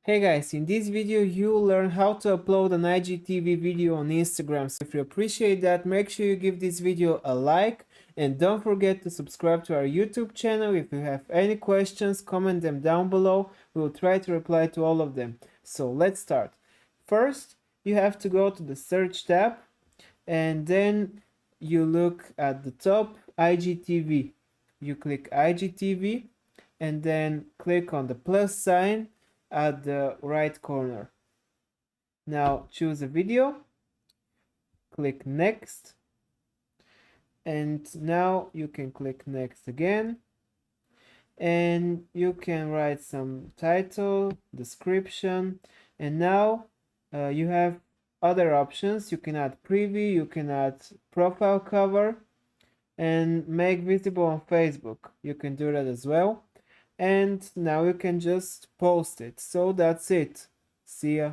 Hey guys, in this video you'll learn how to upload an IGTV video on Instagram. So if you appreciate that, make sure you give this video a like and don't forget to subscribe to our YouTube channel. If you have any questions, comment them down below. We'll try to reply to all of them. So let's start. First, you have to go to the search tab and then you look at the top IGTV. You click IGTV and then click on the plus sign at the right corner. Now choose a video, click next, and now you can click next again, and you can write some title, description, and now you have other options. You can add preview, you can add profile cover, and make visible on Facebook. You can do that as well. And now you can just post it. So that's it. See ya.